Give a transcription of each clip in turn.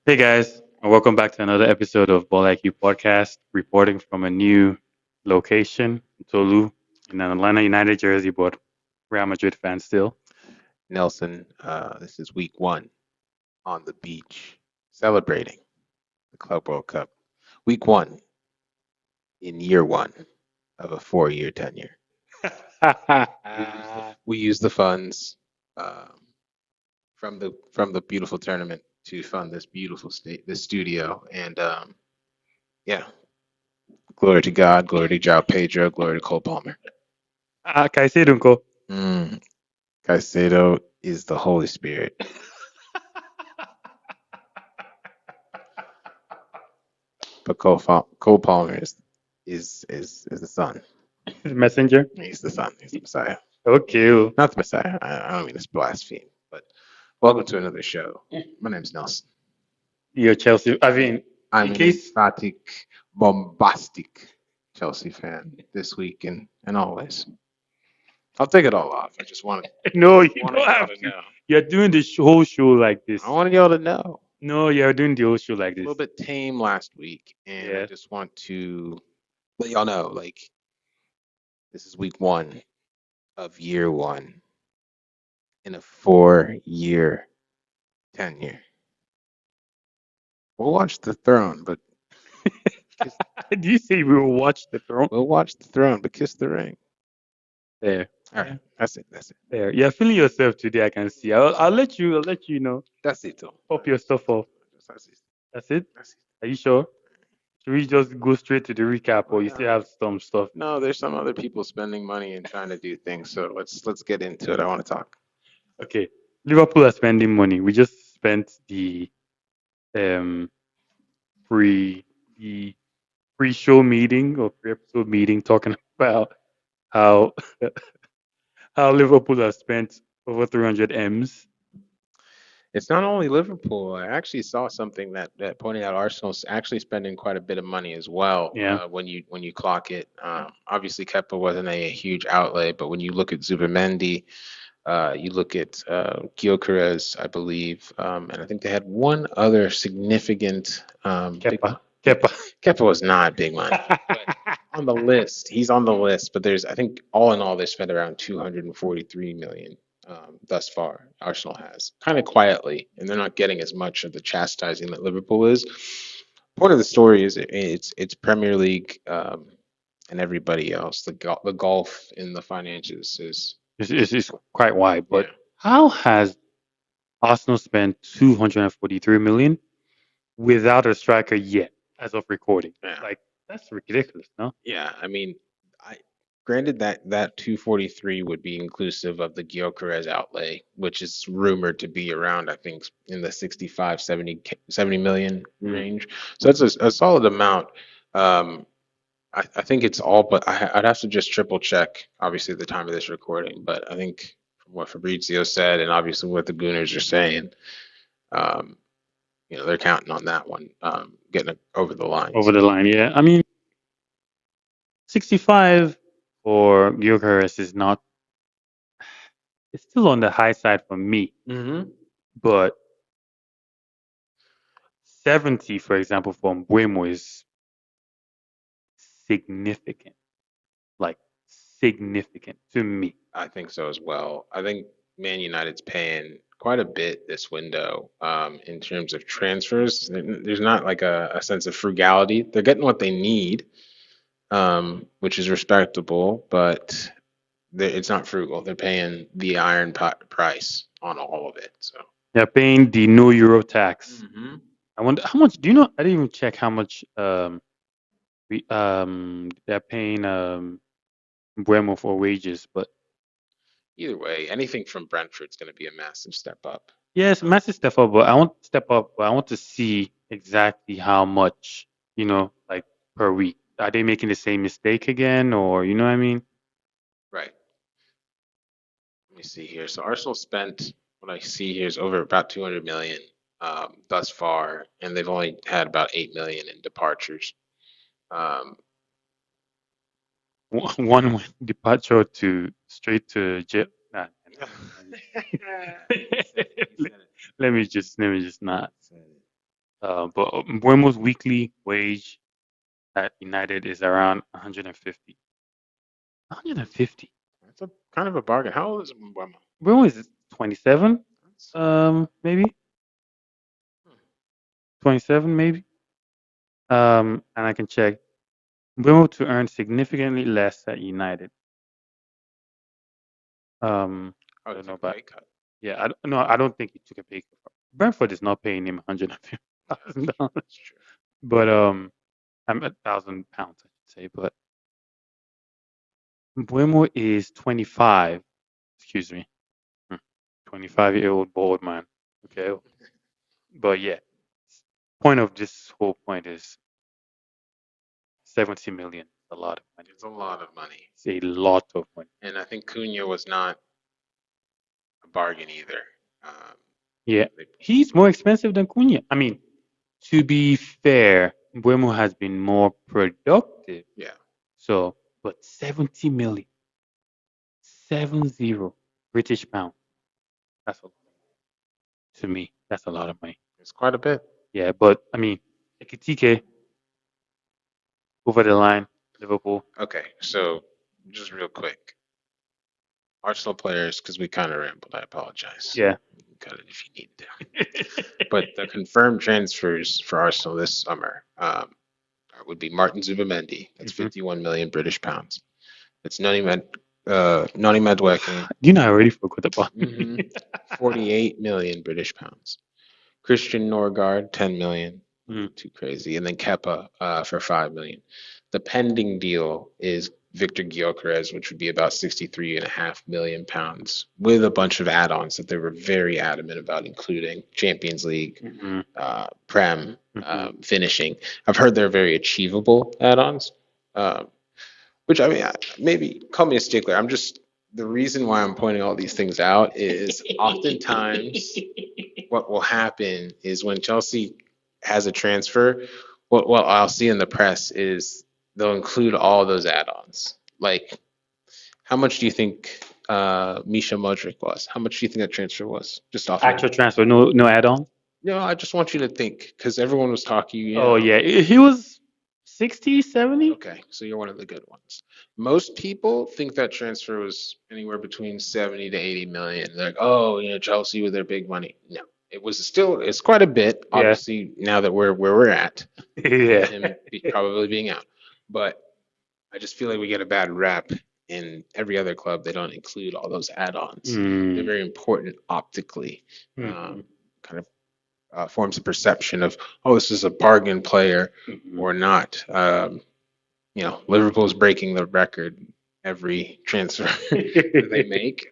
Hey guys, and welcome back to another episode of Ball IQ Podcast, reporting from a new location, Tolu, in an Atlanta United jersey, but Real Madrid fan still. Nelson, this is week one on the beach celebrating the Club World Cup. Week one in year one of a 4-year tenure. We use the funds um, from the beautiful tournament to fund this beautiful this studio. And yeah, glory to God, glory to João Pedro, glory to Cole Palmer. Caicedo nko. Mm, Caicedo is the Holy Spirit, but Cole Palmer is the Son. Messenger. He's the Son. He's the Messiah. Okay. Not the Messiah. I don't mean to blaspheme, but welcome to another show. My name's Nelson. You're Chelsea. I mean, I'm in an case. emphatic, bombastic Chelsea fan this week and always. I'll take it all off. I just No, you wanted don't y'all have to to. know. You're doing the whole show like this. I wanted y'all to know. No, you're doing the whole show like A little this. bit tame last week, and I Yeah. just want to let y'all know, like, this is week one of year one in a 4-year tenure. We'll watch the throne, but Do you say we will watch the throne? we'll watch the throne, but kiss the ring. There. All right, that's it. That's it. There. You're feeling yourself today, I can see. I'll let you know. That's it. Though. Pop your stuff off. That's it. That's it? That's it. Are you sure? Should we just go straight to the recap or you still have some stuff? No, there's some other people spending money and trying to do things. So let's get into it. I want to talk. Okay. Liverpool are spending money. We just spent um pre the pre-show meeting or pre-episode meeting talking about how how Liverpool has spent over 300 M's. It's not only Liverpool. I actually saw something that pointed out Arsenal's actually spending quite a bit of money as well. Yeah. When you clock it, obviously Kepa wasn't a huge outlay, but when you look at Zubimendi, you look at Gyökeres, I believe, and I think they had one other significant Kepa. Kepa. Kepa was not big money. On the list, he's on the list, but there's I think all in all they spent around 243 million thus far. Arsenal has kind of quietly, and they're not getting as much of the chastising that Liverpool is. Part of the story is it's Premier League and everybody else. The golf in the finances is It's quite wide, but yeah. how has Arsenal spent 243 million without a striker yet, as of recording? Yeah. Like that's ridiculous, no? Yeah, I mean, I granted that 243 would be inclusive of the Gyökeres outlay, which is rumored to be around, I think, in the 65, 70 million range. So that's a solid amount. Um, I think it's all, but I'd have to just triple check, obviously, at the time of this recording. But I think from what Fabrizio said, and obviously what the Gooners are saying, um, they're counting on that one getting it over the line. Over the line, yeah. I mean, 65 for Gyökeres is not. It's still on the high side for me, Mm-hmm. but 70, for example, for Mbuemo is significant. Like significant to me. I think so as well. I think Man United's paying quite a bit this window in terms of transfers. There's not like a sense of frugality. They're getting what they need, which is respectable, but it's not frugal. They're paying the iron price on all of it. So. They're paying the no euro tax. Mm-hmm. I wonder how much. Do you know? I didn't even check how much they're paying Mbuemo for wages, but Either way, anything from Brentford's going to be a massive step up. yes, massive step up. But I want to step up. But I want to see exactly how much. Like per week. Are they making the same mistake again, or you know what I mean? Right. Let me see here. So Arsenal spent what I see here is over about 200 million thus far, and they've only had about 8 million in departures. Um, One departure to straight to jail. Nah, let me just not. But Buemo's weekly wage at United is around 150. 150. That's a kind of a bargain. How old is Mbeumo? Buemo is 27. That's, Maybe hmm, 27, maybe. And I can check. Buemo to earn significantly less at United. Um, I I would don't know take a about. pay cut. Yeah, no, I don't think he took a pay cut. Brentford is not paying him Yeah, $150,000, that's true. but I'm £1,000, I should say. But Buemo is 25. Excuse me, 25-year-old bald man. Okay, but yeah, point of this whole point is 70 million. A lot of money. It's a lot of money. It's a lot of money. And I think Cunha was not a bargain either. Um, Yeah, they, he's more expensive than Cunha. I mean, to be fair, Buemo has been more productive. yeah, So, but 70 million, 70 British pound. That's a lot to me. That's a lot of money. it's quite a bit. Yeah, but I mean, Ekitike over the line, Liverpool. Okay, so just real quick, Arsenal players, because we kind of rambled. I apologize. Yeah. You can cut it if you need to. But the confirmed transfers for Arsenal this summer would be Martin Zubamendi. That's Hmm. 51 million British pounds. It's Noni Madueke. You know, I already forgot about. hmm 48 million British pounds. Christian Norgard, 10 million. Mm. Nothing too crazy. And then Kepa for 5 million. The pending deal is Victor Gyökeres, which would be about 63.5 million pounds, with a bunch of add-ons that they were very adamant about, including Champions League, Hmm. Prem, Hmm. finishing. I've heard they're very achievable add-ons. Um, which I mean, maybe call me a stickler. I'm just the reason why I'm pointing all these things out is oftentimes what will happen is when Chelsea has a transfer, what I'll see in the press is they'll include all those add-ons. Like, how much do you think Misha Modric was? How much do you think that transfer was? Just off your Actual head. transfer, no add-on. No, I just want you to think because everyone was talking, Oh yeah, he was 60, 70. Okay, so you're one of the good ones. Most people think that transfer was anywhere between 70 to 80 million. They're like, oh, Chelsea with their big money. No, it's quite a bit, Yeah, obviously, now that we're where we're at, with yeah. him probably being out. But I just feel like we get a bad rap in every other club. They don't include all those add-ons. They're Mm. very important optically. Hmm. Kind of forms a perception of, oh, this is a bargain player Hmm. or not. Liverpool's breaking the record every transfer that they make.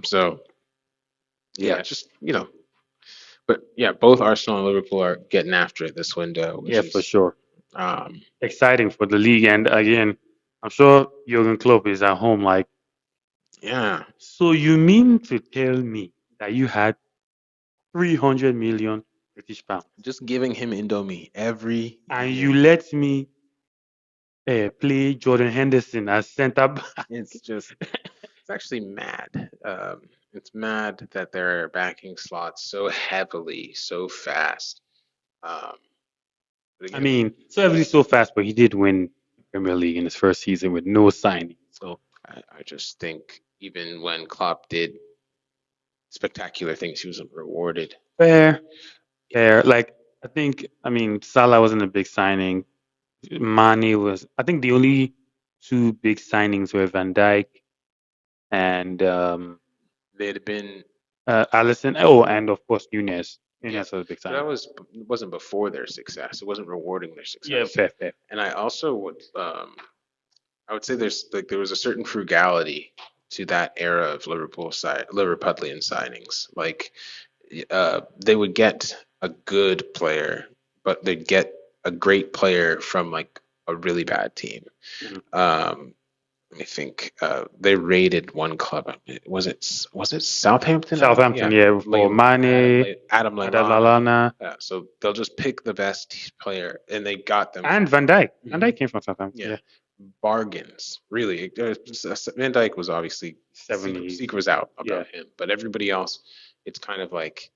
So Yeah, yeah, just but yeah, both Arsenal and Liverpool are getting after it this window, which yeah, for is sure. um, Exciting for the league, and again, I'm sure Jurgen Klopp is at home. Like, yeah, so you mean to tell me that you had 300 million British pounds, just giving him Indomie every and you year. let me play Jordan Henderson as centre back? It's just it's actually mad. It's mad that they're backing slots so heavily, so fast. Um, but I again, mean, so everything's so fast, but he did win the Premier League in his first season with no signing. So I just think even when Klopp did spectacular things, he wasn't rewarded. fair, fair. Yeah, Like I think, I mean, Salah wasn't a big signing. Mane was. I think the only two big signings were Van Dijk and they'd been Allison. Oh, and of course Nunez. yeah, Nunez was a big but that signing. wasn't before their success. It wasn't rewarding their Yeah, success. fair, fair. And I would say there was a certain frugality to that era of Liverpudlian signings. Like they would get a good player, but they'd get a great player from like a really bad team. Mhm. Um, Let me think. They raided one club. Was it Southampton? Southampton, Yeah, yeah, for Mane, Adam Lallana. Adalalana, So they'll just pick the best player, and they got them and from. Van Dijk. Van Mhm. Dijk came from Southampton. Yeah, Yeah, bargains. Really, Van Dijk was obviously the secret, 70s. secret was out Yeah. about him, but everybody else, it's kind of like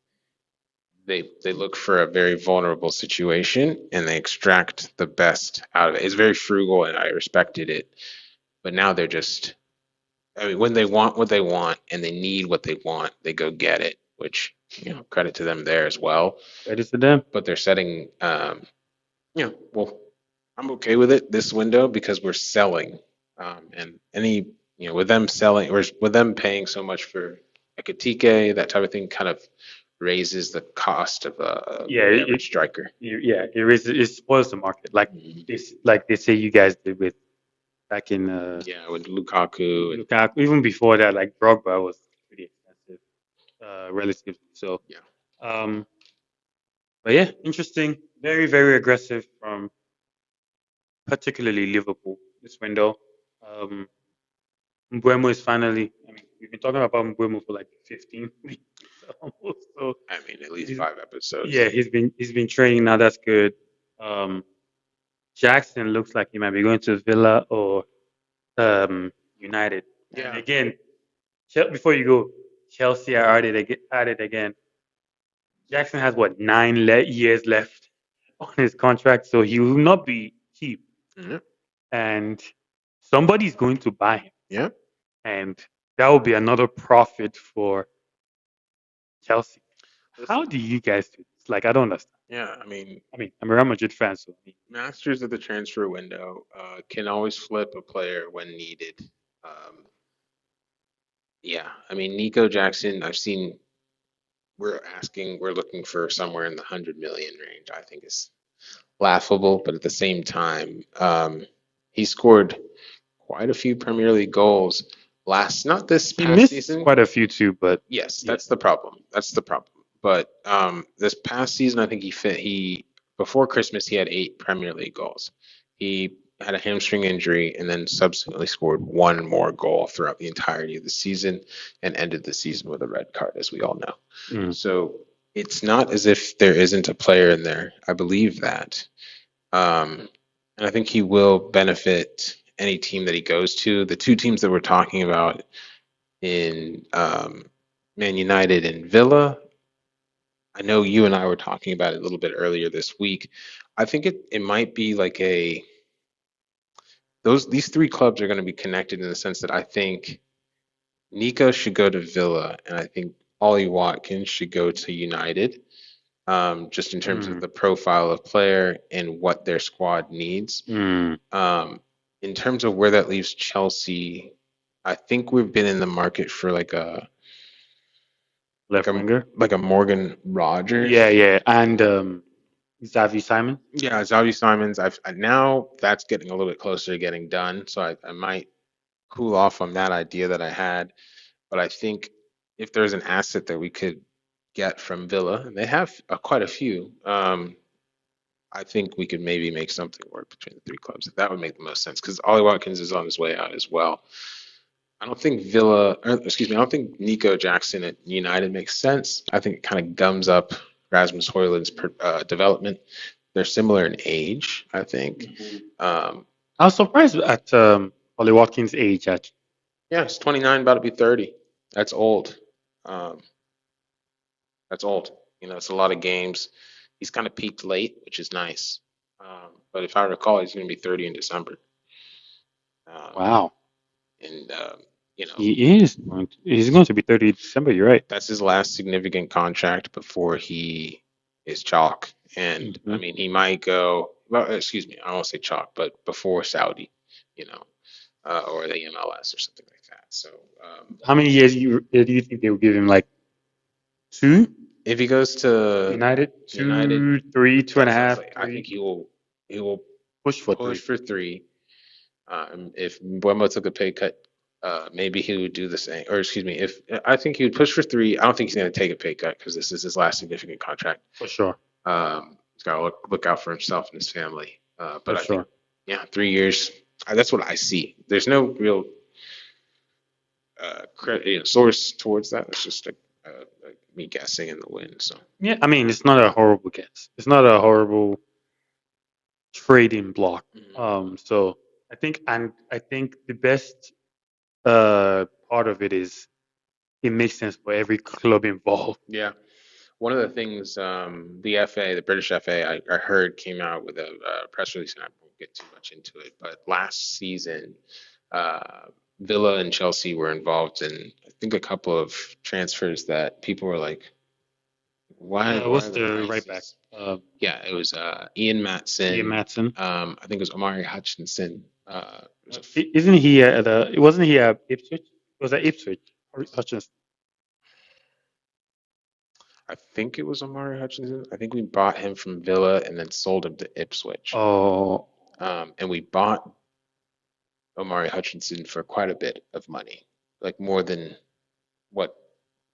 they look for a very vulnerable situation and they extract the best out of it. It's very frugal and I respected it. But now they're just, I mean, when they want what they want and they need what they want, they go get it, which, credit to them there as well. Credit to them. But they're setting, well, I'm okay with it this window because we're selling. And any, with them selling or with them paying so much for a Ekatike, that type of thing kind of raises the cost of Yeah, the average striker. yeah, it spoils the market. Mhm. Like they say you guys did with back in Yeah, with Lukaku and Lukaku. Even before that, like Drogba was pretty expensive, relatively. So, yeah, um, but yeah, interesting. Very, very aggressive from particularly Liverpool this window. Um, Mbuemo is finally. I mean, we've been talking about Mbuemo for like 15 weeks almost. So I mean at least he's, 5 episodes. yeah, he's been training now. That's good. Um, Jackson looks like he might be going to Villa or United. And Yeah. again, before you go, Chelsea are added again. Jackson has what 9 years left on his contract, so he will not be cheap, Yeah. and somebody's going to buy him, Yeah. and that will be another profit for Chelsea. How Listen. do you guys do this? Like, I don't understand. Yeah, I mean, I mean, I'm a Real Madrid fan, so masters of the transfer window can always flip a player when needed. Yeah, I mean, Nico Jackson, I've seen we're looking for somewhere in the 100 million range. I think is laughable, but at the same time, he scored quite a few Premier League goals not this he past missed season. quite a few too. But Yes, yeah, that's the problem. That's the problem. But this past season, I think he before Christmas he had 8 Premier League goals. He had a hamstring injury and then subsequently scored one more goal throughout the entirety of the season and ended the season with a red card, as we all know. mm, So it's not as if there isn't a player in there. I believe that. And I think he will benefit any team that he goes to. The two teams that we're talking about in Man United and Villa. I know you and I were talking about it a little bit earlier this week. I think it might be like a these three clubs are going to be connected in the sense that I think Nico should go to Villa and I think Ollie Watkins should go to United. Just in terms of mm, the profile of player and what their squad needs. mm, Um, in terms of where that leaves Chelsea, I think we've been in the market for like left a winger. like a Morgan Yeah, Rogers. yeah, and Xavi Simon. Yeah, Xavi Simons. Now that's getting a little bit closer to getting done, so I might cool off on that idea that I had. But I think if there's an asset that we could get from Villa, and they have quite a few, I think we could maybe make something work between the three clubs. That would make the most sense because Ollie Watkins is on his way out as well. I don't think excuse me, I don't think Nico Jackson at United makes sense. I think it kind of gums up Rasmus Højlund's development. They're similar in age, I think. Mhm. Um, I was surprised at Ollie Watkins' age. Actually, yeah, he's 29, about to be 30. That's old. Um, that's old. It's a lot of games. He's kind of peaked late, which is nice. But if I recall, he's going to be 30 in December. Um, wow, and you know, he's going to be 30 December. You're right. that's his last significant contract before he is chalk. And I Hmm. mean, he might go. Well, excuse me, I won't say chalk, but before Saudi, you know, or the MLS or something like that. So How many years do you think they will give him? Like two? if he goes to United, United, two, three, two and a that's what I was half, like. I think three. he will Push for push three, for three. If Mbeumo took a pay cut, maybe he would do the same. Or excuse me, if I think he would push for three. I don't think he's going to take a pay cut because this is his last significant contract. for sure, He's got to look out for himself and his family. But for I think, sure. yeah, 3 years. That's what I see. There's no real source towards that. It's just like me guessing in the wind. So Yeah, I mean, it's not a horrible guess. It's not a horrible trading block. mhm. So I think the best part of it is it makes sense for every club involved. Yeah. one of the things the FA, the British FA, I heard came out with a, press release, and I won't get too much into it. But last season, uh, Villa and Chelsea were involved in, I think, a couple of transfers that people were like, why What's are the the right back? prices? Yeah, it was Ian Ian Matson. Matson. I think it was Omari Hutchinson. It was Isn't he at the? Wasn't he at Ipswich? Was that Ipswich? Or Hutchinson? I think it was Omari Hutchinson. I think we bought him from Villa and then sold him to Ipswich. Oh And we bought Omari Hutchinson for quite a bit of money, like more than what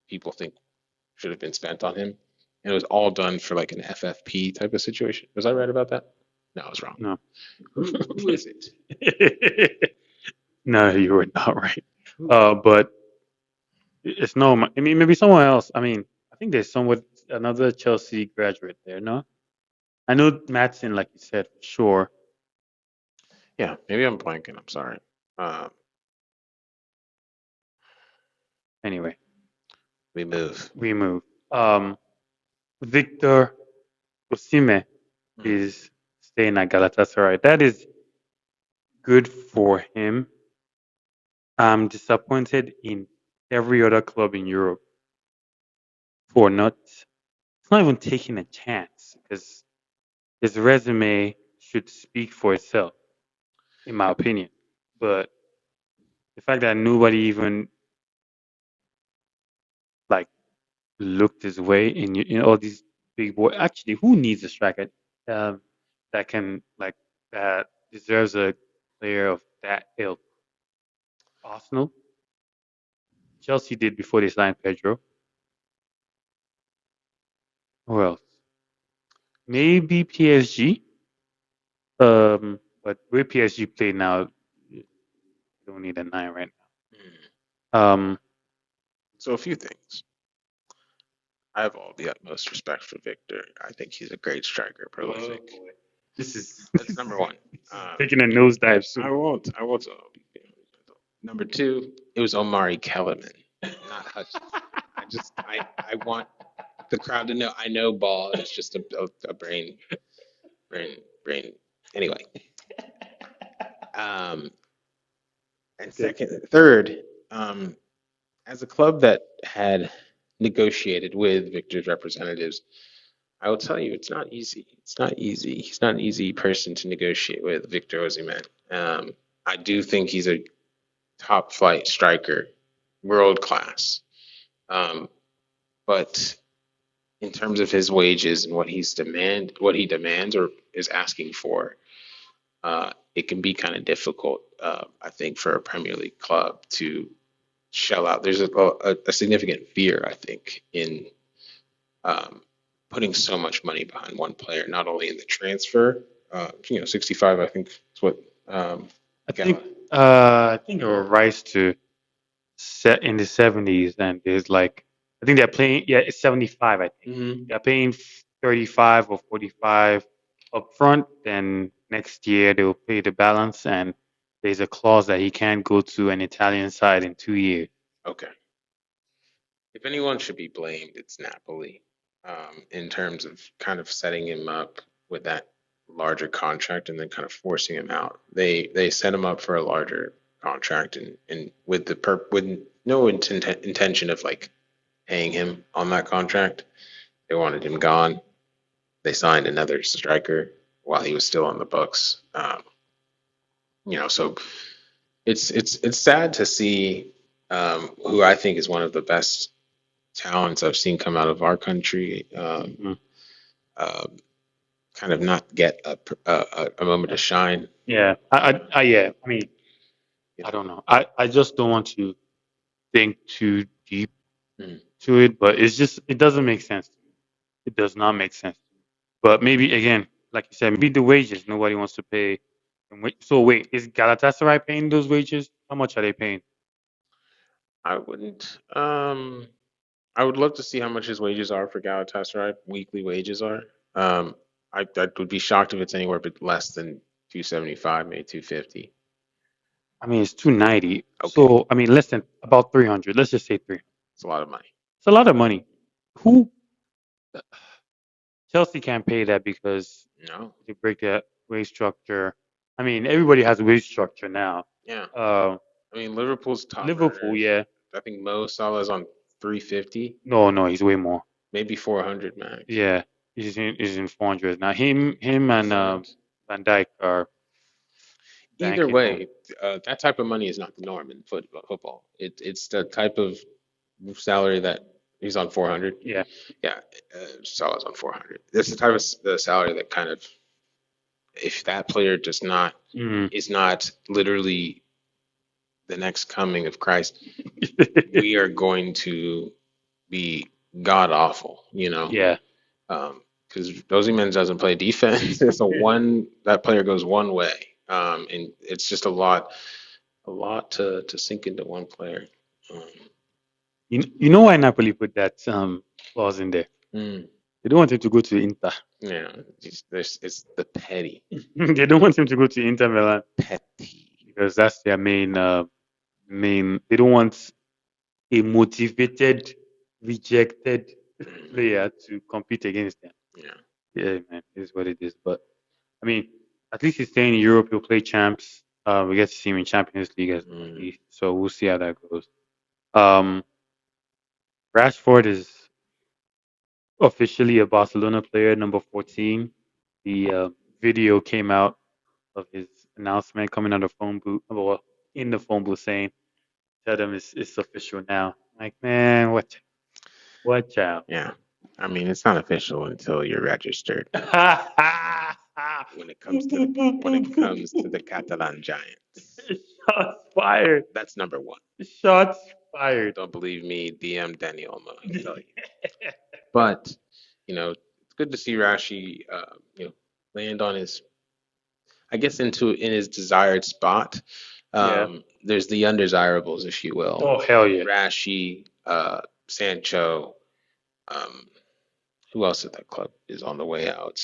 people think should have been spent on him. And it was all done for like an FFP type of situation. Was I right about that? No, I was wrong. no. Who is it? No, you were not right. But it's no. I mean, maybe someone else. I mean, I think there's someone another Chelsea graduate there. No, I know Matson, like you said, for sure. Yeah, maybe I'm blanking. I'm sorry. Um, Anyway, we move. we move. Um, Victor Osimhen Hmm. is staying at Galatasaray. That is good for him. I'm disappointed in every other club in Europe for not. It's not even taking a chance because his resume should speak for itself, in my opinion. But the fact that nobody even like looked his way in all these big boy. Actually, who needs a striker um, that can like that deserves a player of that ilk? Arsenal, Chelsea did before they signed Pedro. Who else? Maybe PSG. But where PSG play now, you don't need a nine right Hmm. now. So a few things. I have all the utmost respect for Victor. I think he's a great striker, Oh prolific. boy, this is That's number one. this is Um, taking a nosedive I soon. won't. I won't. Number two, it was Omari Kellerman, not Hutchinson. I want the crowd to know I know ball. It's just a brain, brain. Anyway, um, and Okay. third, as a club that had negotiated with Victor's representatives, I will tell you, it's not easy. It's not easy. He's not an easy person to negotiate with, Victor Osimhen. I do think he's a top flight striker, world class. Um, but in terms of his wages and what he demands or is asking for, it can be kind of difficult, I think, for a Premier League club to shell out. There's a significant fear, I think, in um, putting so much money behind one player, not only in the transfer. 65, I think, is what I think Gala. I think it was Rice to set in the 70s, and there's like I think they're playing. Yeah, it's 75. I think Hmm. they're paying 35 or 45 up front. Then next year they'll pay the balance, and there's a clause that he can't go to an Italian side in 2 years. Okay. If anyone should be blamed, it's Napoli, in terms of kind of setting him up with that larger contract and then kind of forcing him out. They set him up for a larger contract and with with no intention of like paying him on that contract. They wanted him gone. They signed another striker while he was still on the books. So it's sad to see who I think is one of the best talents I've seen come out of our country, Mhm. uh, kind of not get a moment to shine. Yeah, yeah. I mean, You I know, don't know. I just don't want to think too deep mm. to it, but it doesn't make sense. It does not make sense. But maybe again, like you said, maybe the wages nobody wants to pay. So wait, is Galatasaray paying those wages? How much are they paying? I wouldn't. I would love to see how much his wages are for Galatasaray. Weekly wages are. Um, I would be shocked if it's anywhere but less than 275, maybe 250. I mean, it's 290. Okay, So I mean, less than about 300. Let's just say 300. it's a lot of money. It's a lot of money. Who? Chelsea can't pay that because No. they break that wage structure. I mean, everybody has a wage structure now. Yeah. Uh, I mean, Liverpool's top Liverpool, earners. yeah. I think Mo Salah's on 350, No, no, he's way more. maybe 400 max. Yeah, he's in 400 now. Him and Excellent. Van Dijk are Either banking on. way, that type of money is not the norm in football. It's the type of salary that he's on 400. Yeah. Yeah, Salah's on 400. It's the type of the salary that kind of, if that player does not Mm. is not literally the next coming of Christ, we are going to be god awful, you know. Yeah. Because Osimhen doesn't play defense. It's a one that player goes one way, and it's just a lot to sink into one player. Um, You know why Napoli put that clause in there? mm, They don't want him to go to Inter. yeah, it's the petty, They don't want him to go to Inter Milan petty. because that's their main. They don't want a motivated, rejected Mm, player to compete against them. yeah. Yeah, man, it is what it is. But I mean, at least he's staying in Europe. He'll play champs. We get to see him in Champions League at Mm, least. So we'll see how that goes. Um, Rashford is officially a Barcelona player, number 14. The video came out of his announcement coming on the phone booth, well, in the phone booth saying, "Tell them it's official now." Like, man, what child? yeah. I mean, it's not official until you're registered. When it comes to the Catalan Giants, Shots fired. that's number one. Shots fired. Don't believe me? DM Danny Olmo, he'll tell you. But it's good to see Rashi, land on his, I guess, in his desired spot. Yeah. There's the undesirables, if you will. Oh hell yeah. Rashi, Sancho. Um, who else at that club is on the way out?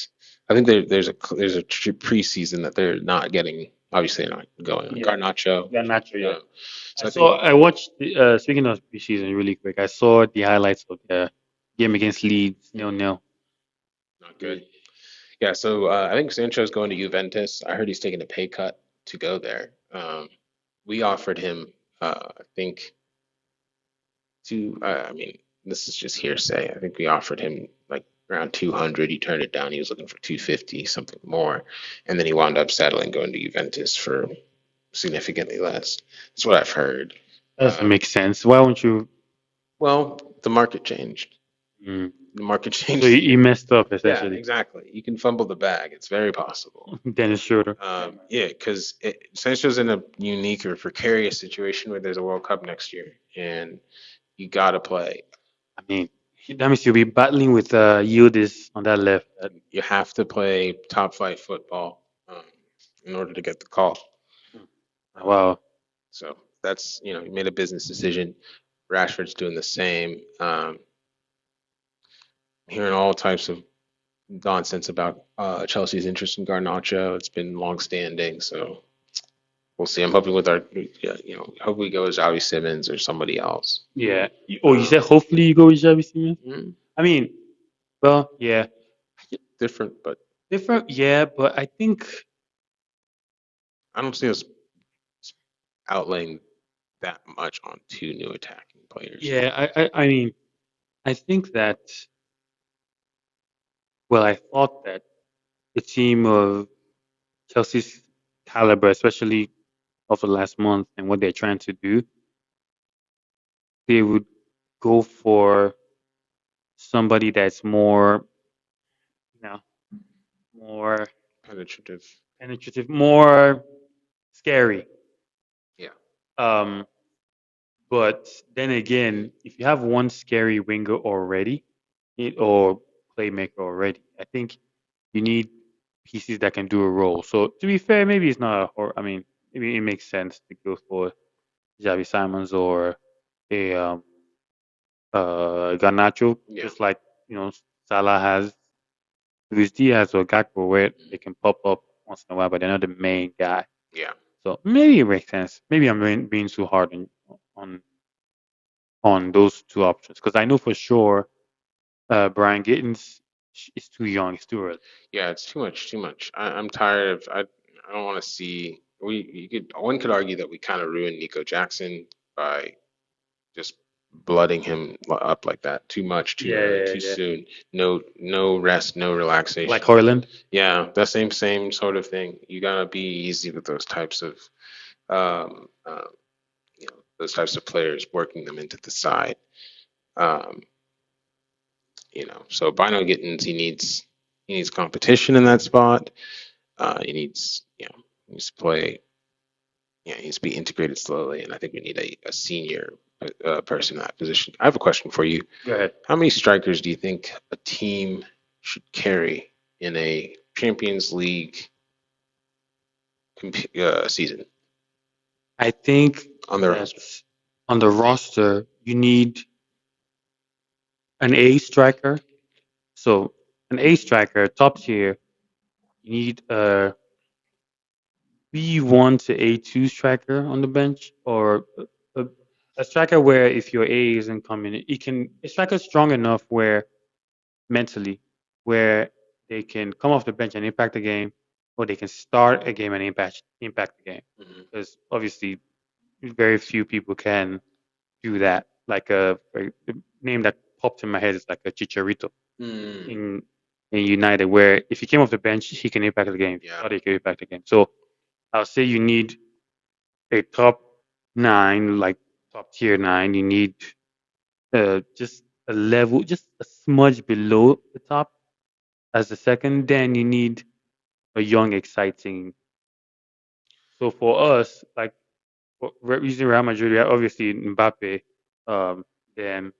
I think there's a preseason that they're not getting. Obviously, they're not going on. Yeah. Garnacho. Garnacho, yeah. So I think I watched speaking of preseason really quick, I saw the highlights of the game against Leeds, nil nil. not good. Yeah, so I think Sancho's going to Juventus. I heard he's taking a pay cut to go there. We offered him, I think, I mean, this is just hearsay. I think we offered him like around 200. He turned it down. He was looking for 250, something more. And then he wound up settling going to Juventus for significantly less. That's what I've heard. That doesn't make sense. Why won't you? Well, the market changed. Mm. The market So changed. he messed up Yeah, essentially. exactly. You can fumble the bag. It's very possible. Dennis Schroeder. Yeah, because Sancho's in a unique or precarious situation where there's a World Cup next year, and you gotta play. I mean, that means you'll be battling with Yildiz on that left. You have to play top flight football in order to get the call. Um, Wow. so that's you made a business decision. Rashford's doing the same. Hearing all types of nonsense about Chelsea's interest in Garnacho. It's been long-standing, so we'll see. I'm hoping with our, yeah, hope we go with Xavi Simmons or somebody else. Yeah. Oh, you said hopefully you go with Xavi Simons? Mm, I mean, well, yeah. different, but Different, yeah, but I think, I don't see us outlaying that much on two new attacking players. yeah, I mean, I think that, well, I thought that the team of Chelsea's caliber, especially of the last month and what they're trying to do, they would go for somebody that's more, you know, more Penetrative. penetrative, more scary. Yeah. Um, but then again, if you have one scary winger already, or playmaker already, I think you need pieces that can do a role. So to be fair, maybe it's not, or I mean, maybe it makes sense to go for Javi Simons or a Garnacho, Yeah. just like Salah has Luis Diaz or Gakpo, where they can pop up once in a while, but they're not the main guy. Yeah. So maybe it makes sense. Maybe I'm being too hard on on those two options because I know for sure Brian Gittins is too young. It's too early. Yeah, it's too much, too much. I'm tired of. I don't want to see. You could one could argue that we kind of ruined Nico Jackson by just blooding him up like that. Too much, too Yeah, early, yeah, too yeah. soon. No rest, no Like relaxation. Hoyland. Yeah, the same sort of thing. You gotta be easy with those types of um, uh, those types of players, working them into the side. Um, so Bino Gittins, he needs competition in that spot. He needs to play. Yeah, he needs to be integrated slowly, and I think we need a senior person in that position. I have a question for you. Go ahead. How many strikers do you think a team should carry in a Champions League season I think on their that roster? on the roster you need an A striker. So an A striker, top tier. You need a B1 to A2 striker on the bench, or a, a striker where if your A isn't coming, he can a striker strong enough where mentally, where they can come off the bench and impact the game, or they can start a game and impact the game. Hmm. Because obviously, very few people can do that. Like the name that popped in my head is like a Chicharito Mm, in United, where if he came off the bench, he can impact the game. If he yeah. started, he can impact the game. So I'll say you need a top nine, like top tier nine. You need just a level, just a smudge below the top as the second. Then you need a young, exciting. So for us, like using Real Madrid, we have obviously Mbappe. Um, then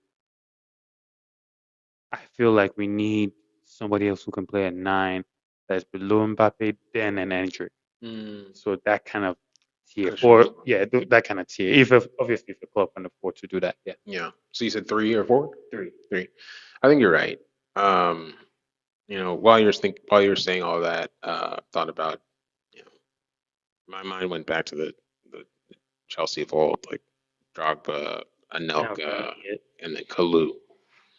I feel like we need somebody else who can play at nine that's below Mbappe, then an entry. Mm, So that kind of tier, cushion or spot. yeah, that kind of tier. Obviously if the club can afford to do that, yeah, Yeah. So you said 3 or 4? three. Three. I think you're right. Um, while you were saying all that, thought about, you know, my mind went back to the Chelsea of old, like Drogba, Okay, Anelka, yeah, and then Kalou.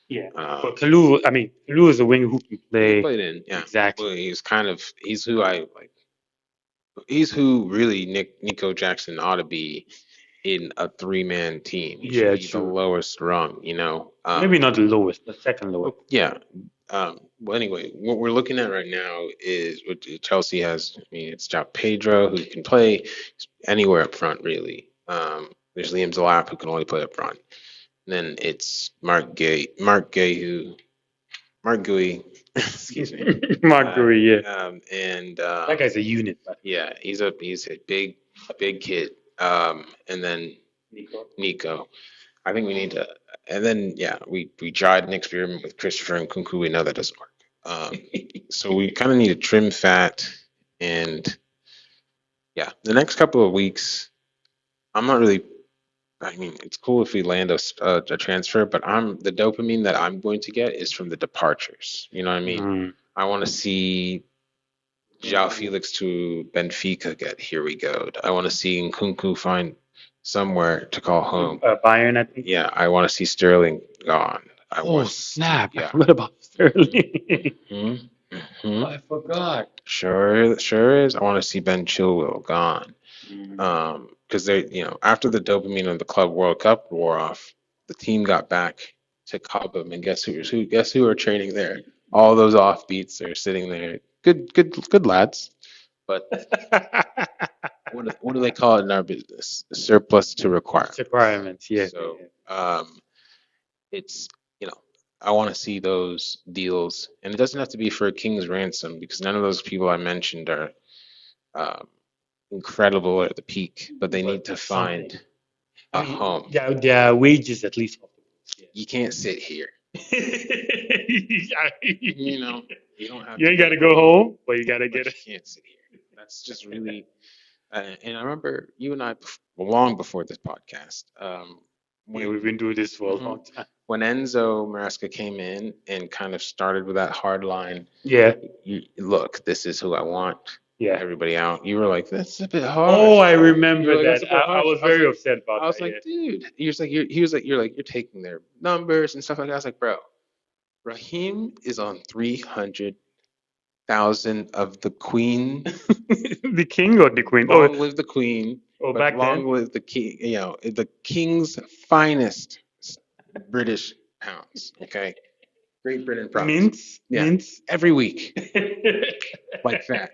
yeah. Um, But Kalu, I mean, Kalu is a winger who can he play played in, yeah. exactly. Well, he's who I like. He's who really Nico Jackson ought to be in a three-man team. He should Yeah, be the true. lowest rung, you know. Maybe not the lowest, the second lowest. Well, yeah. Well, anyway, what we're looking at right now is what Chelsea has. I mean, it's got Pedro who can play anywhere up front, really. There's Liam Delap who can only play up front. And then it's Mark Gui, excuse me. Mark Gurry, yeah. And That guy's a unit, but yeah, he's a big kid. And then Nico. Nico. I think we need to, and then yeah, we tried an experiment with Christopher and Kunku. We know that doesn't work. So we kind of need to trim fat, and yeah, the next couple of weeks, I'm not really. I mean, it's cool if we land a transfer, but the dopamine that I'm going to get is from the departures. You know what I mean? Mm. I want to see João Felix to Benfica get here we go. I want to see Nkunku find somewhere to call home. Bayern, I think. Yeah, I want to see Sterling gone. I Oh want to, snap! I yeah. forgot about Sterling. Hmm. Hmm. I forgot. Sure is. I want to see Ben Chilwell gone. Mm. Because after the dopamine of the Club World Cup wore off, the team got back to Cobham, and guess who are training there? All those offbeats are sitting there. Good lads. But what do they call it in our business? Surplus to It's requirement. requirements, yeah, yeah, So it's I want to see those deals, and it doesn't have to be for a king's ransom because none of those people I mentioned are um, incredible at the peak, but they yeah. need But to something. find I a mean, home. their wages at least off the You can't sit here. books. Yeah. You know, you don't have You to ain't go got to to go Rome, home, but you got to but get you can't sit here. That's just really. And I remember you and I, long before this podcast, Yeah, when we've been doing this for a mhm, long time. when Enzo Maresca came in and kind of started with that hard line, Yeah, look, this is who I want. yeah. Everybody out. You were like, that's a bit Oh, harsh. I You were remember like, that's that. a bit I harsh. was very upset about I was that. like, Yeah. dude. He was like, he was like, you're taking their numbers and stuff like that. I was like, bro, Raheem is on 300,000 of the Queen. The king or the queen? Oh, Long live the Queen, oh, but back then. long live the King. The King's finest British pounds. Okay, Great Britain pounds. Mints, Yeah, mints. every week like that.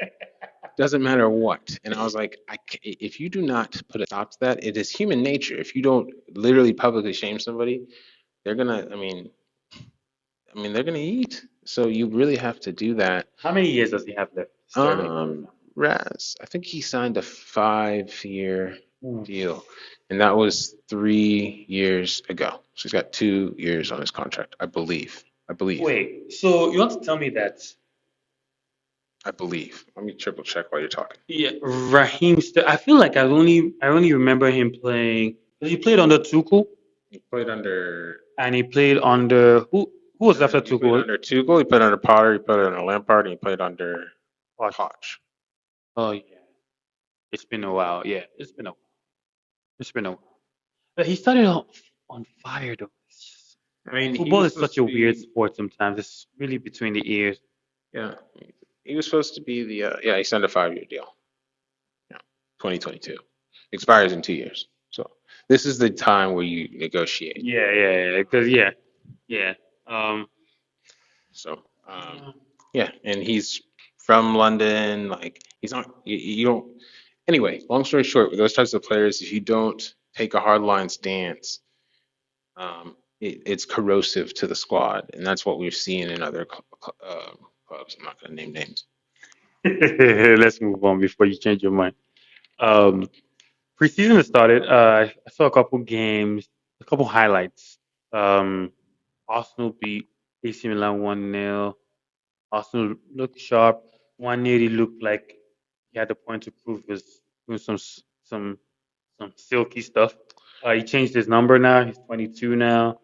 Doesn't matter what. And I was like, if you do not put a stop to that, it is human nature. If you don't literally publicly shame somebody, they're gonna. They're gonna eat. So you really have to do that. How many years does he have left, Sterling? Raz, I think he signed a 5-year Ooh. deal, and that was 3 years ago. So he's got 2 years on his contract, I believe. I believe. Wait, so you want to tell me that, I believe. Let me triple check while you're talking. yeah, Raheem I feel like I only remember him playing because he played under Tuchel He played under. and he played under who was after He played Tuchel? under Tuchel. He played under Potter. He played under Lampard. And he played under What? Poch. Oh yeah, it's been a while. Yeah, it's been a while. But he started off on fire though. He Football was is supposed such to a weird be. sport sometimes. It's really between the ears. Yeah, he was supposed to be the. Yeah, he signed a 5-year deal. Yeah, 2022 expires in 2 years. So this is the time where you negotiate. Yeah, yeah, yeah. Because yeah. Um, So yeah. yeah, and he's from London. Like he's not. You don't. Anyway, long story short, with those types of players, if you don't take a hardline stance, it's corrosive to the squad, and that's what we've seen in other clubs. I'm not going to name names. Let's move on before you change your mind. Um, Preseason has started. I saw a couple games, a couple highlights. Um, Arsenal beat AC Milan 1-0. Arsenal looked sharp. 1-0, he looked like he had a point to prove. He was doing some silky stuff. He changed his number now. He's 22 now.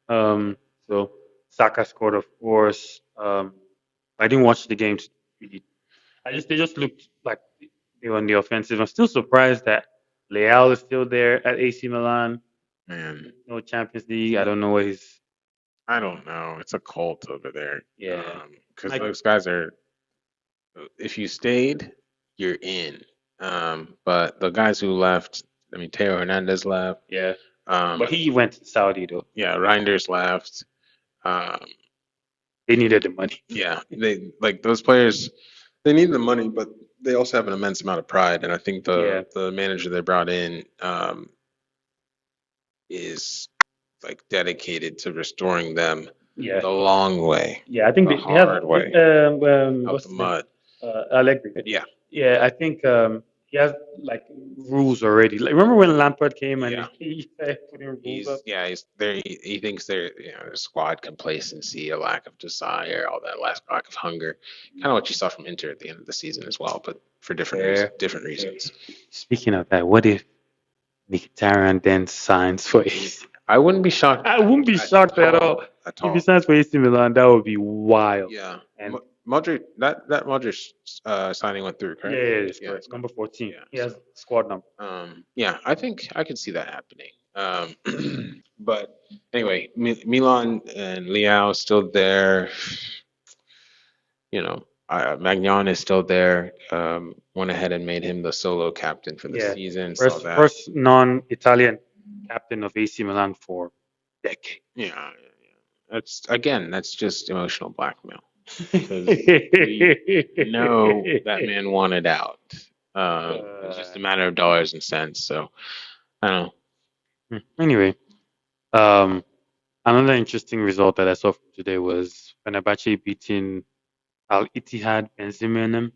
Um, so Saka scored, of course. I didn't watch the games really. They just looked like they were on the offensive. I'm still surprised that Leao is still there at AC Milan. Man, No Champions League. I don't know what he's. I don't know. It's a cult over there. Yeah, Because like those guys are. If you stayed, you're in. But the guys who left, Teo Hernandez left. yeah, but Um, he went to Saudi though. yeah, Reinders left. Um, They needed the money. yeah, they like those players. They need the money, but they also have an immense amount of pride. And I think Yeah, the manager they brought in is like dedicated to restoring them yeah, the long way, yeah. I think the they have hard way, out what's the his name? mud. Allegri. Yeah, Yeah, I think he has like rules already. Like remember when Lampard came and yeah. he started putting rules up? He's there. He thinks there's squad complacency, a lack of desire, all that lack of hunger. Kind of what you saw from Inter at the end of the season as well, but for different Fair, reasons. Different fair. reasons. Speaking of that, what if Mkhitaryan then signs for AC? I wouldn't be shocked I wouldn't be at shocked at all. all. At If he all. signs for AC Milan, that would be wild. Yeah. And Modric, that Modric signing went through, yeah, correct? it is Yeah. correct. Number 14. Yeah. He has So, squad number. yeah, I think I could see that happening. But anyway, Milan and Leao still there. Magnan is still there. Went ahead and made him the solo captain for the Yeah. season. Saw First that. first non-Italian captain of AC Milan for decades. Yeah. That's just emotional blackmail because we know that man wanted out. It's just a matter of dollars and cents. So I don't know. Anyway, um, another interesting result that I saw from today was Fenerbahce beating Al Ittihad Benzema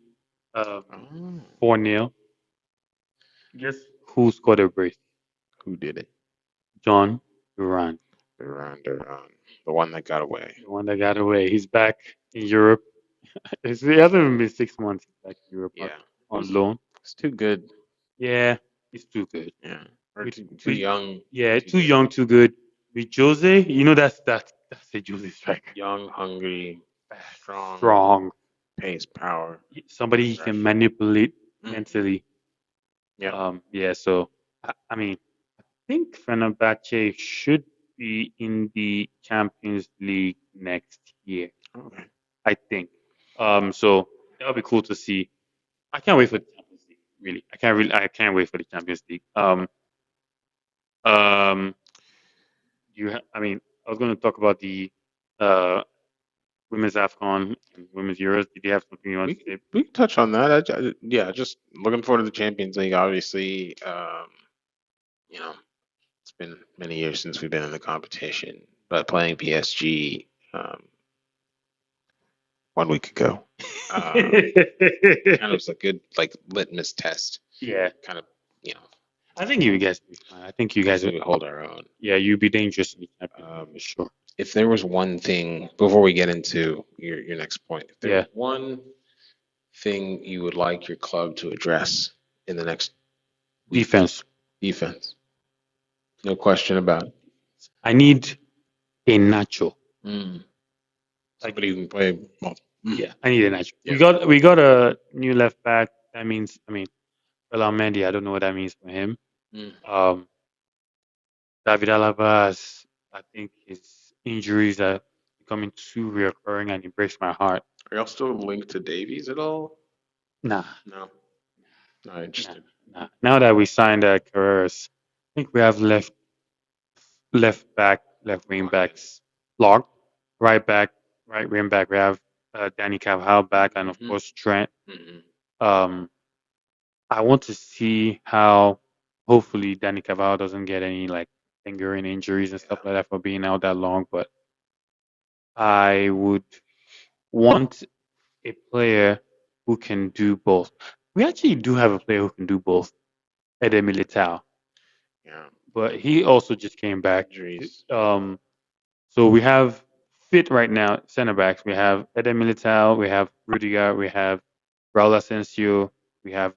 Oh, 4-0. Guess who scored a brace? who did it? John Duran, Duran, the one that got away. the one that got away. He's back in Europe. He hasn't even been 6 months. He's back in Europe Yeah, on loan. it's too good. Yeah, he's too good. Yeah, or With, too with young. yeah, Too too good. young, too good. With Jose, that's a Jose striker. Young, hungry, strong, Strong, pace, power, somebody he can aggression. manipulate Hmm. mentally. Yep. Yeah. So I mean, I think Fenerbahce should be in the Champions League next year, Okay. I think. So that'll be cool to see. I can't wait for the Champions League. Really, I can't wait for the Champions League. Um, I mean, I was going to talk about the uh women's AFCON and women's Euros. Did you have something you want to say? We can touch on that. Yeah, just looking forward to the Champions League. Obviously, you know, it's been many years since we've been in the competition, but playing PSG 1 week ago, kind of was a good like litmus test. Yeah, Kind of, you know, I think you guys will be fine. I think you I guys, think we hold our own. yeah, you'll be dangerous in the Champions League for Um, sure. if there was one thing before we get into your next point, if there was Yeah, one thing you would like your club to address in the next week, defense. defense, no question about it. I need a Nacho. Mm. Like, Somebody who can play multiple. Mm. yeah, I need a Nacho. Yeah. We got a new left back. That means, I mean, Mendy. I don't know what that means for him. Mm. Um, David Alaba, I think his injuries are becoming too reoccurring, and it breaks my heart. Are y'all still linked to Davies at all? Nah, No, not nah, interested. nah. Now that we signed Carreras, I think we have left back, left wing Locked in. backs locked. Right back, right wing back. We have Danny Carvajal back, and of Mm-hmm. course Trent. Mm-hmm. Um, I want to see how hopefully Danny Carvajal doesn't get any like lingering injuries and stuff Yeah. like that for being out that long. But I would want a player who can do both. We actually do have a player who can do both, Ede Militao, Yeah. but he also just came back. Injuries. So we have fit right now center backs. We have Ede Militao, we have Rudiger, we have Raul Asensio, we have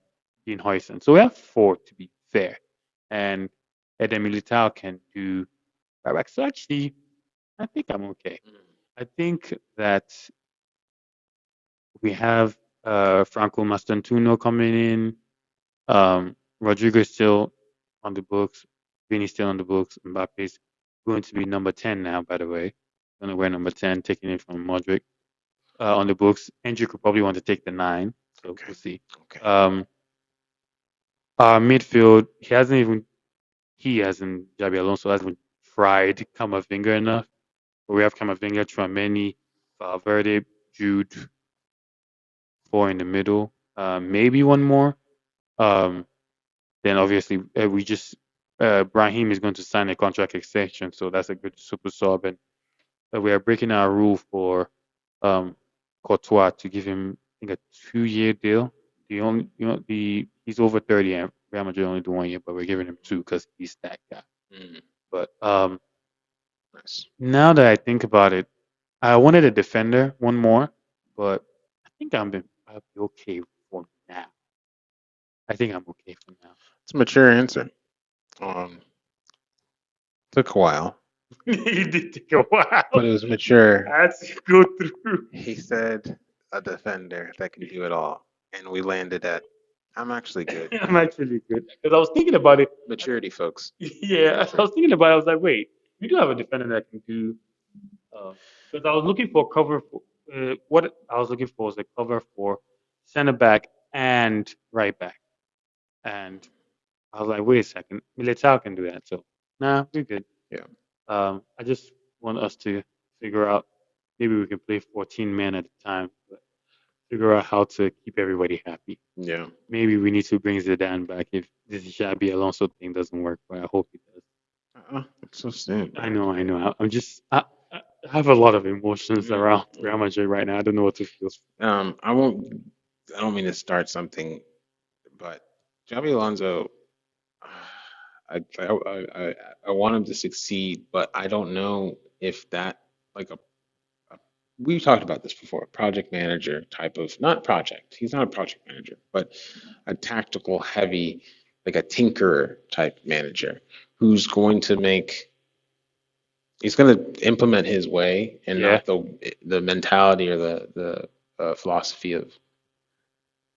Dean Huijsen. So we have four to be fair, and Ede Militao can do right back. So actually, I think I'm okay. Mm. I think that we have Franco Mastantuono coming in. Rodrigo is still on the books. Vini's still on the books. Mbappe's going to be number 10 now, by the way. Going to wear number 10, taking it from Modric on the books. Andrew could probably want to take the 9, so Okay. we'll see. Okay. Um, our midfield, he hasn't, Javi Alonso hasn't fried Camavinga enough. But we have Camavinga, Tchouameni, Valverde, Jude, 4 in the middle. Maybe one more. Um, Then obviously we just Brahim is going to sign a contract extension, so that's a good super sub. And we are breaking our rule for um, Courtois to give him I think a 2 year deal. The only he's over 30 and Real Madrid only do 1 year, but we're giving him two because he's that guy. Mm. But Nice. now that I think about it, I wanted a defender, one more, but I think I'll be okay for now. I think I'm okay for now. It's a mature answer. Um, took a while, It did take a while. but it was mature. I had to go through. He said a defender that can do it all, and we landed at I'm actually good. I'm actually good because I was thinking about it. Maturity, folks. Yeah, I was thinking about it. I was like, wait, we do have a defender that can do. Because I was looking for cover for what I was looking for was a cover for center back and right back, and I was like, wait a second, Militao can do that. So nah, we're good. Yeah. I just want us to figure out maybe we can play 14 men at a time, but figure out how to keep everybody happy. Yeah. Maybe we need to bring Zidane back if this Xabi Alonso thing doesn't work, but I hope it does. It's so soon, I man. know, I know. I have a lot of emotions Mm. around Real Madrid right now. I don't know what to feel. I won't. I don't mean to start something, but Javi Alonso, I want him to succeed, but I don't know if that like a we talked about this before, a project manager type of not project. He's not a project manager, but a tactical heavy, like a tinkerer type manager who's going to make he's going to implement his way and Yeah, not the mentality or the philosophy of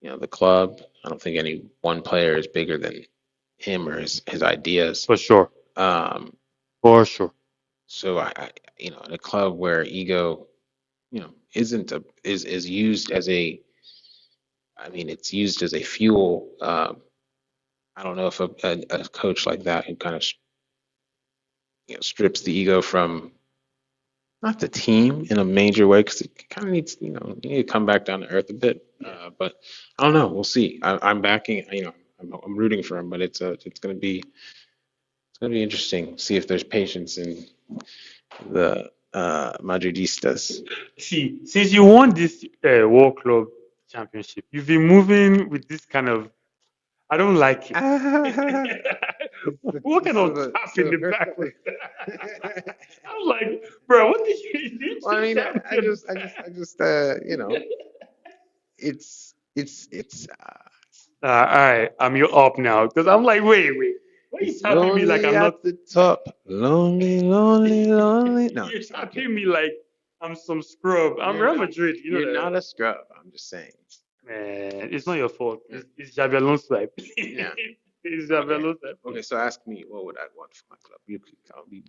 the club. I don't think any one player is bigger than him or his ideas. for sure, Um, for sure. so in a club where ego isn't a is used as a, I mean, it's used as a fuel. I don't know if a coach like that who kind of strips the ego from not the team in a major way because it kind of needs, you need to come back down to earth a bit. Yeah. But I don't know. We'll see. I'm backing. I'm rooting for him, but it's gonna be interesting. See if there's patience in the Madridistas. See, since you won this World Club Championship, you've been moving with this kind of. I don't like it. What kind of tap in the back was that? I'm like, bro, what did you Well, I change mean, champions? I just, it's All right, I'm your up now because I'm like, wait, why are you it's tapping me like lonely I'm not? at the top, lonely, lonely, lonely. No, I'm You're just joking. tapping me like I'm some scrub. I'm You're Real not, Madrid, you know you're that. not a scrub. I'm just saying. Man, it's not your fault. Yeah. It's Xabi Alonso. Yeah. It's Xabi Okay. Alonso. Okay. So ask me, what would I want for my club? I'll be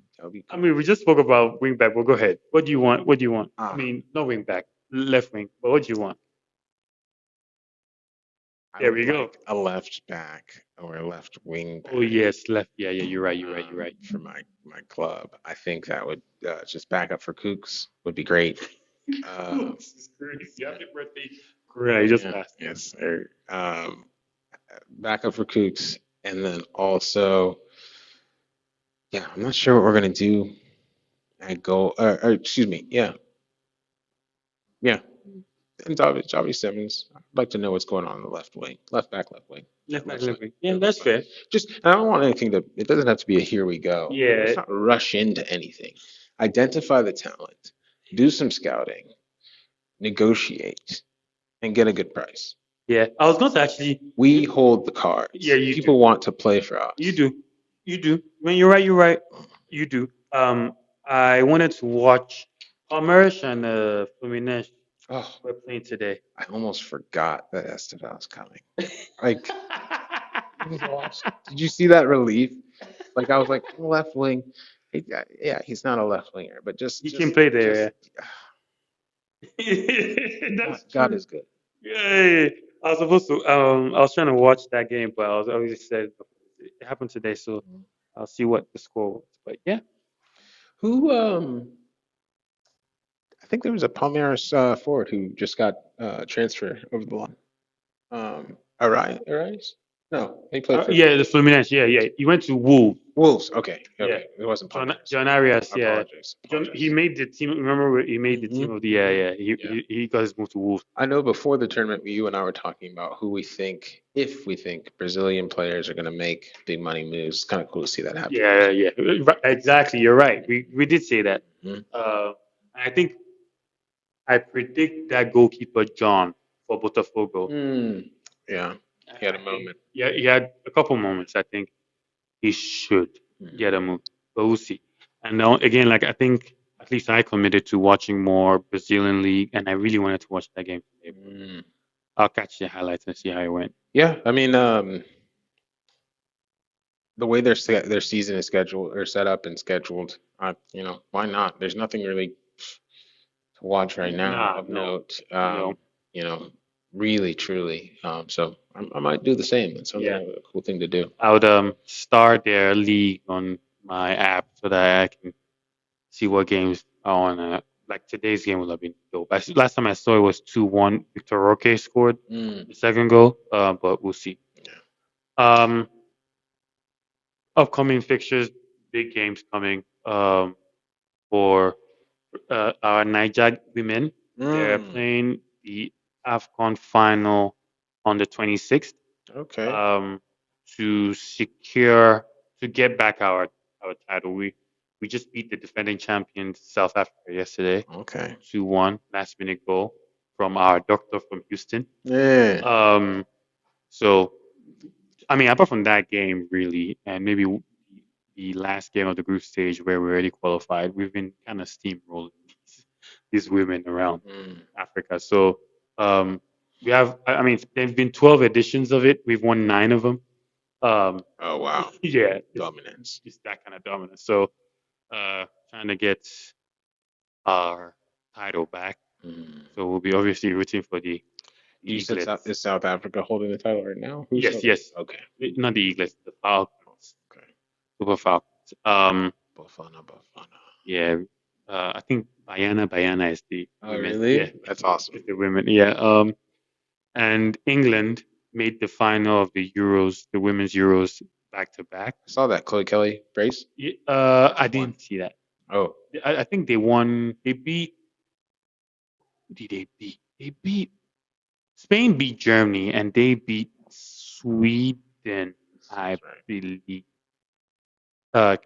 I mean, we just spoke about wing back, but go ahead. What do you want? What do you want? I ah, mean, not wing back, left wing. But what do you want? I There would we go. like a left back or a left wing Oh back yes, left. Yeah, you're right. You're right. for my club. I think that would just back up for Kooks would be great. Um, Cooks is crazy. Happy birthday. Great, I just yeah, passed. yes, sir. Back up for Kooks, and then also, yeah, I'm not sure what we're gonna do at goal. Or excuse me, yeah, and Javi Simmons. I'd like to know what's going on in the left wing, left wing, Left back, left left wing, wing. Yeah, that's left. fair. Just, I don't want anything to. It doesn't have to be a here we go. Yeah, Let's not rush into anything. Identify the talent, do some scouting, negotiate, and get a good price. yeah. I was going to actually. We hold the Yeah, cards. you do. People want to play for You us. do. You do. When you're right, you're right. You do. I wanted to watch Palmeiras and Fluminense Oh, were playing today. I almost forgot that Esteban was coming. Like, I just watched. Did you see that relief? Like, I was like, left wing. Yeah, he's not a left winger, but He can play there. just, Yeah. That's God true. is good. Yay. I was supposed to. I was trying to watch that game, but I was always said it happened today, so I'll see what the score was. But yeah, Who, I think there was a Palmeiras forward who just got transferred over the line. Arias? No, he played for yeah, the Fluminense. Yeah. He went to Wolves. Wolves. Okay, Yeah, okay. It wasn't Palmeiras. John Arias. I Yeah, apologize. John. He Apologize. made the team. Remember, he made the team Hmm. of the. Yeah. Yeah. He got his move to Wolves. I know before the tournament, you and I were talking about who we think, if we think Brazilian players are going to make big money moves. It's kind of cool to see that happen. Yeah. Exactly. You're right. We did say that. Mhm. I think I predict that goalkeeper John for Botafogo. Mm, yeah, he had I a think moment. yeah, he had a couple moments. I think he should Mm, get a move, but we'll see. And now, again, like I think at least I committed to watching more Brazilian league, and I really wanted to watch that game today. But mm. I'll catch the highlights and see how it went. Yeah, I mean, the way their season is scheduled or set up and scheduled, why not? There's nothing really to watch right now Nah, of no, note. no, You know, really, truly. So I might do the same. It sounds like yeah. a cool thing to do. I would start their league on my app so that I can see what games are on. Like today's game will have been dope. Last time I saw it was 2-1. Victor Roque scored Mm, the second goal, but we'll see. yeah. Um, Upcoming fixtures, big games coming for our Niger women. They're Mm, playing the AFCON final on the 26th okay. um, to secure to get back our title. We just beat the defending champions South Africa yesterday, Okay. 2-1, last minute goal from our doctor from Houston. Yeah. Um, so I mean, apart from that game, really, and maybe the last game of the group stage where we already qualified, we've been kind of steamrolling these women around Mm. Africa. So um, we have, I mean, there've been 12 editions of it. We've won 9 of them. Um, Oh, wow. yeah, Dominance. it's that kind of dominance. So trying to get our title back. Mm. So we'll be obviously rooting for the You said Eaglets. is South Africa holding the title right now? Who's Yes, holding? yes. Okay. Not the Eaglets, the Falcons, Okay. Super Falcons. Bafana, Bafana. Yeah. I think Bayana is the Oh, women. Yeah, really? That's awesome. it's the women. Yeah. And England made the final of the Euros, the women's Euros, back to back. I saw that Chloe Kelly brace I won. didn't see that. Oh, I think they won. They beat. Who did they beat? They beat Spain. Beat Germany, and they beat Sweden. I sounds right. believe. Uh,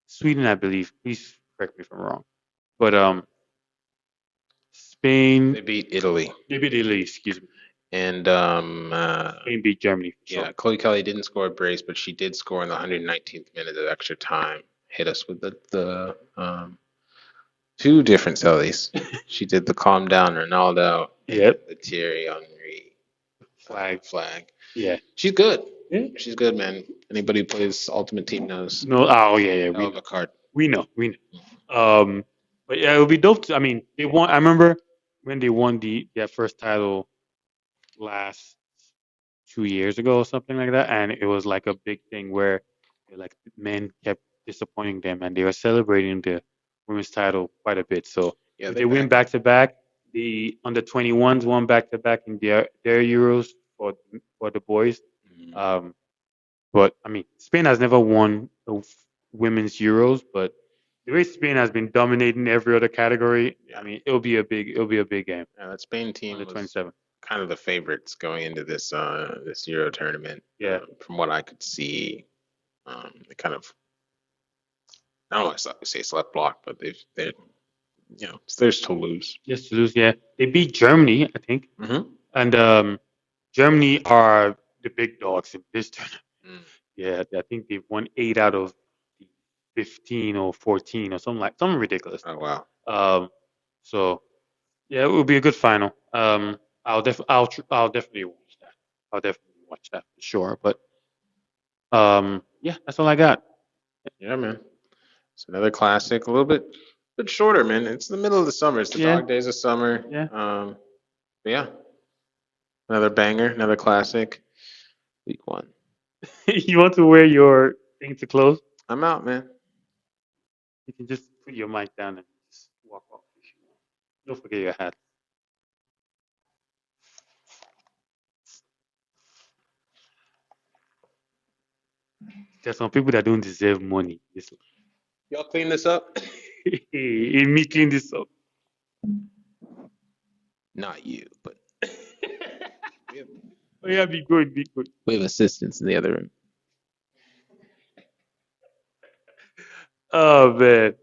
Sweden, I believe. Please correct me if I'm wrong. But Spain. They beat Italy, They beat Italy. Excuse me. and Spain beat Germany for sure. yeah, Chloe Kelly didn't score a brace, but she did score in the 119th minute of extra time. Hit us with the two different cellies. She did the calm down Ronaldo and Yep. the Thierry Henry Flag. flag. Yeah. She's good. Yeah. She's good, man. Anybody who plays Ultimate Team knows. No. Oh yeah. Yeah. Hell We of a know. card. We know. We know. But yeah, it would be dope. I mean, they won. I remember when they won their first title last 2 years ago or something like that, and it was like a big thing where like men kept disappointing them, and they were celebrating the women's title quite a bit. So Yeah, if they they win back. back to back, the under 21s won back to back in their Euros for the boys. Mm, Um, but I mean, Spain has never won a women's Euros, but the way Spain has been dominating every other category, I yeah. mean, it'll be a big game That Spain on the team was 27th. kind of the favorites going into this Euro tournament. Yeah. From what I could see, they kind of I don't want to say slept block, but they're it's theirs to lose. Yes, to lose. Yeah, they beat Germany, I think, Mm-hmm. and Germany are the big dogs in this tournament. Mm. Yeah, I think they've won 8 out of the 15 or 14 or something ridiculous. Oh wow. Um, so yeah, it will be a good final. I'll definitely watch that. I'll definitely watch that for sure. But yeah, that's all I got. Yeah, man. It's another classic, a little bit shorter, man. It's the middle of the summer. It's the Yeah, dog days of summer. yeah. But yeah, another banger, another classic. Week one. You want to wear your thing to close? I'm out, man. You can just put your mic down and just walk off if you want. Don't forget your hat. There's some people that don't deserve money. This Y'all clean this up? in me clean this up. Not you, but we have, Oh yeah, be good, be good. we have assistants in the other room. Oh man.